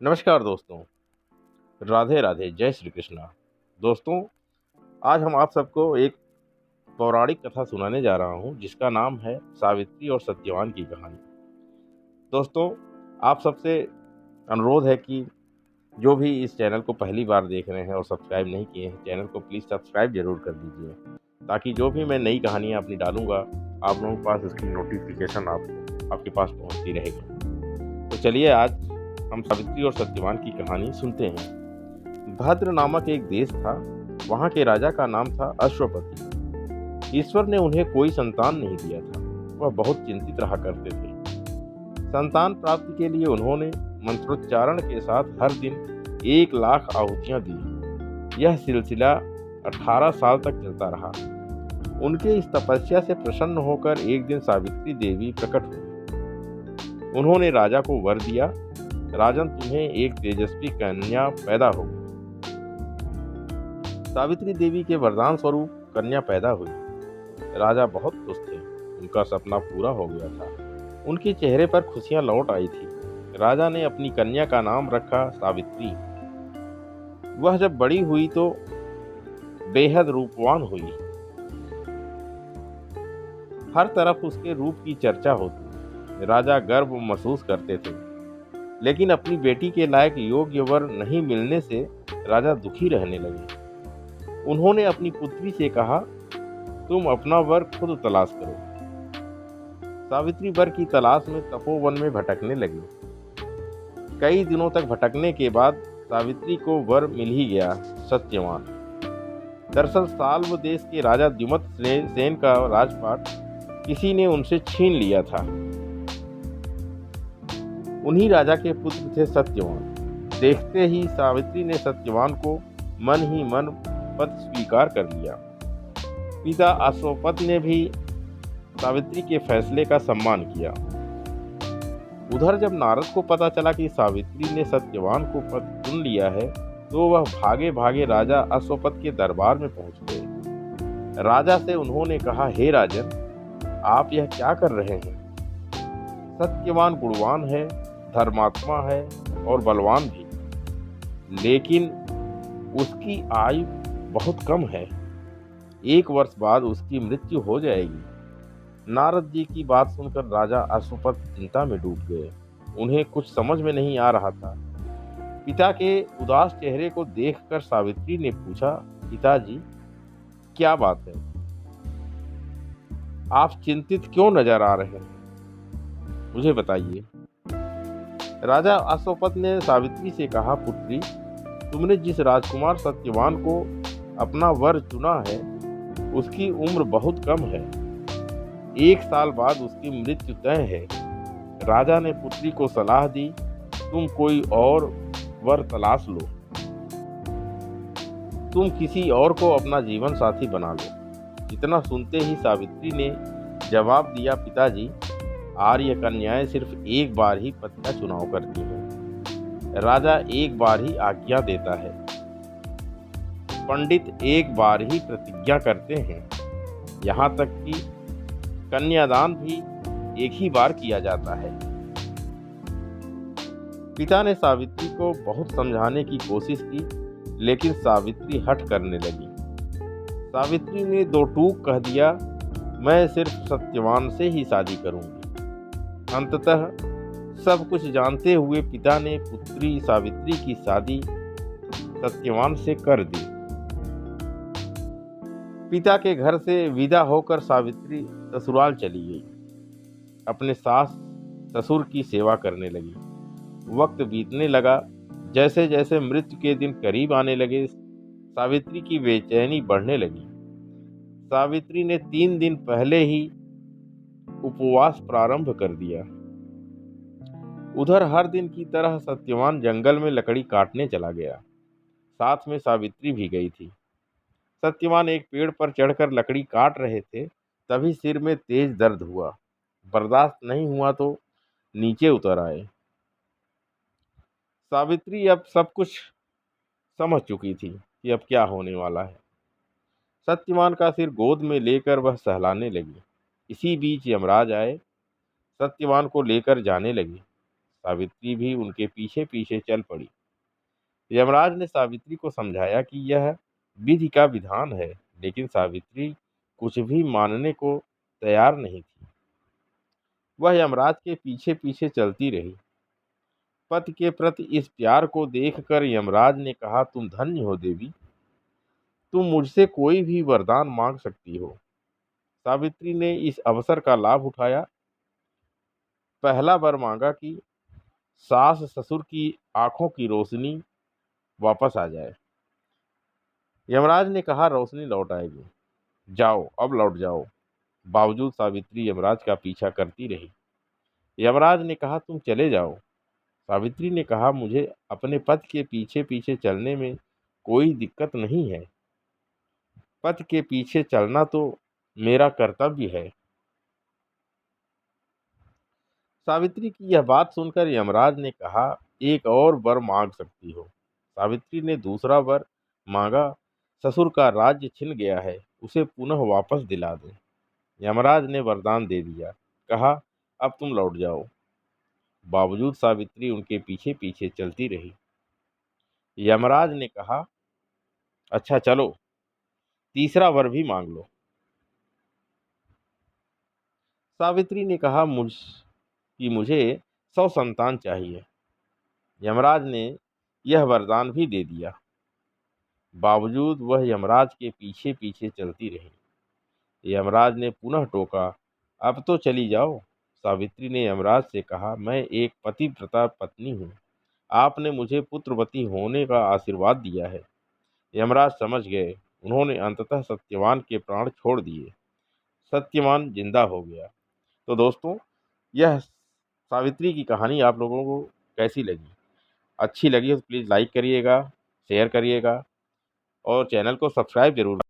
नमस्कार दोस्तों। राधे राधे, जय श्री कृष्णा। दोस्तों, आज हम आप सबको एक पौराणिक कथा सुनाने जा रहा हूँ जिसका नाम है सावित्री और सत्यवान की कहानी। दोस्तों, आप सबसे अनुरोध है कि जो भी इस चैनल को पहली बार देख रहे हैं और सब्सक्राइब नहीं किए हैं, चैनल को प्लीज़ सब्सक्राइब जरूर कर दीजिए, ताकि जो भी मैं नई कहानियाँ अपनी डालूंगा आप लोगों के पास उसकी नोटिफिकेशन आपके पास पहुँचती रहेगी। तो चलिए, आज हम सावित्री और सत्यवान की कहानी सुनते हैं। भद्र नामक एक देश था। वहां के राजा का नाम था अश्वपति। ईश्वर ने उन्हें कोई संतान नहीं दिया था। वह बहुत चिंतित रहा करते थे। संतान प्राप्ति के लिए उन्होंने मंत्रोच्चारण के साथ हर दिन 1,00,000 आहुतियां दी। यह सिलसिला 18 साल तक चलता रहा। उनके इस तपस्या से प्रसन्न होकर एक दिन सावित्री देवी प्रकट हुई। उन्होंने राजा को वर दिया, राजन, तुम्हें एक तेजस्वी कन्या पैदा होगी। सावित्री देवी के वरदान स्वरूप कन्या पैदा हुई। राजा बहुत खुश थे। उनका सपना पूरा हो गया था। उनके चेहरे पर खुशियां लौट आई थी। राजा ने अपनी कन्या का नाम रखा सावित्री। वह जब बड़ी हुई तो बेहद रूपवान हुई। हर तरफ उसके रूप की चर्चा होती। राजा गर्व महसूस करते थे, लेकिन अपनी बेटी के लायक योग्य वर नहीं मिलने से राजा दुखी रहने लगे। उन्होंने अपनी पुत्री से कहा, तुम अपना वर खुद तलाश करो। सावित्री वर की तलाश में तपोवन में भटकने लगी। कई दिनों तक भटकने के बाद सावित्री को वर मिल ही गया, सत्यवान। दरअसल साल्व देश के राजा द्युमत सेन का राजपाट किसी ने उनसे छीन लिया था। उन्हीं राजा के पुत्र थे सत्यवान। देखते ही सावित्री ने सत्यवान को मन ही मन पति स्वीकार कर लिया। पिता अश्वपत ने भी सावित्री के फैसले का सम्मान किया। उधर जब नारद को पता चला कि सावित्री ने सत्यवान को पति चुन लिया है, तो वह भागे भागे राजा अश्वपत के दरबार में पहुंच गए। राजा से उन्होंने कहा, हे राजन, आप यह क्या कर रहे हैं? सत्यवान गुणवान है, धर्मात्मा है और बलवान भी, लेकिन उसकी आयु बहुत कम है। 1 वर्ष बाद उसकी मृत्यु हो जाएगी। नारद जी की बात सुनकर राजा अश्वपत चिंता में डूब गए। उन्हें कुछ समझ में नहीं आ रहा था। पिता के उदास चेहरे को देखकर सावित्री ने पूछा, पिताजी, क्या बात है? आप चिंतित क्यों नजर आ रहे हैं? मुझे बताइए। राजा अश्वपत ने सावित्री से कहा, पुत्री, तुमने जिस राजकुमार सत्यवान को अपना वर चुना है, उसकी उम्र बहुत कम है। 1 साल बाद उसकी मृत्यु तय है। राजा ने पुत्री को सलाह दी, तुम कोई और वर तलाश लो। तुम किसी और को अपना जीवन साथी बना लो। इतना सुनते ही सावित्री ने जवाब दिया, पिताजी, आर्य कन्याएं सिर्फ एक बार ही पति का चुनाव करती हैं। राजा एक बार ही आज्ञा देता है। पंडित एक बार ही प्रतिज्ञा करते हैं। यहाँ तक कि कन्यादान भी एक ही बार किया जाता है। पिता ने सावित्री को बहुत समझाने की कोशिश की, लेकिन सावित्री हठ करने लगी। सावित्री ने 2 टूक कह दिया, मैं सिर्फ सत्यवान से ही शादी करूंगी। अंततः सब कुछ जानते हुए पिता ने पुत्री सावित्री की शादी सत्यवान से कर दी। पिता के घर से विदा होकर सावित्री ससुराल चली गई। अपने सास ससुर की सेवा करने लगी। वक्त बीतने लगा। जैसे जैसे मृत्यु के दिन करीब आने लगे, सावित्री की बेचैनी बढ़ने लगी। सावित्री ने 3 दिन पहले ही उपवास प्रारंभ कर दिया। उधर हर दिन की तरह सत्यवान जंगल में लकड़ी काटने चला गया। साथ में सावित्री भी गई थी। सत्यवान एक पेड़ पर चढ़कर लकड़ी काट रहे थे, तभी सिर में तेज दर्द हुआ। बर्दाश्त नहीं हुआ तो नीचे उतर आए। सावित्री अब सब कुछ समझ चुकी थी कि अब क्या होने वाला है। सत्यवान का सिर गोद में लेकर वह सहलाने लगी। इसी बीच यमराज आए, सत्यवान को लेकर जाने लगी। सावित्री भी उनके पीछे पीछे चल पड़ी। यमराज ने सावित्री को समझाया कि यह विधि का विधान है, लेकिन सावित्री कुछ भी मानने को तैयार नहीं थी। वह यमराज के पीछे पीछे चलती रही। पति के प्रति इस प्यार को देखकर यमराज ने कहा, तुम धन्य हो देवी, तुम मुझसे कोई भी वरदान मांग सकती हो। सावित्री ने इस अवसर का लाभ उठाया। पहला वर मांगा कि सास ससुर की आंखों की रोशनी वापस आ जाए। यमराज ने कहा, रोशनी लौट आएगी, जाओ अब लौट जाओ। बावजूद सावित्री यमराज का पीछा करती रही। यमराज ने कहा, तुम चले जाओ। सावित्री ने कहा, मुझे अपने पति के पीछे पीछे चलने में कोई दिक्कत नहीं है। पति के पीछे चलना तो मेरा कर्तव्य है। सावित्री की यह बात सुनकर यमराज ने कहा, एक और वर मांग सकती हो। सावित्री ने दूसरा वर मांगा, ससुर का राज्य छिन गया है, उसे पुनः वापस दिला दे। यमराज ने वरदान दे दिया, कहा, अब तुम लौट जाओ। बावजूद सावित्री उनके पीछे पीछे चलती रही। यमराज ने कहा, अच्छा चलो, तीसरा वर भी मांग लो। सावित्री ने कहा, मुझे 100 संतान चाहिए। यमराज ने यह वरदान भी दे दिया। बावजूद वह यमराज के पीछे पीछे चलती रही। यमराज ने पुनः टोका, अब तो चली जाओ। सावित्री ने यमराज से कहा, मैं एक पतिव्रता पत्नी हूँ, आपने मुझे पुत्रवती होने का आशीर्वाद दिया है। यमराज समझ गए। उन्होंने अंततः सत्यवान के प्राण छोड़ दिए। सत्यवान जिंदा हो गया। तो दोस्तों, यह सावित्री की कहानी आप लोगों को कैसी लगी? अच्छी लगी हो तो प्लीज़ लाइक करिएगा, शेयर करिएगा और चैनल को सब्सक्राइब जरूर।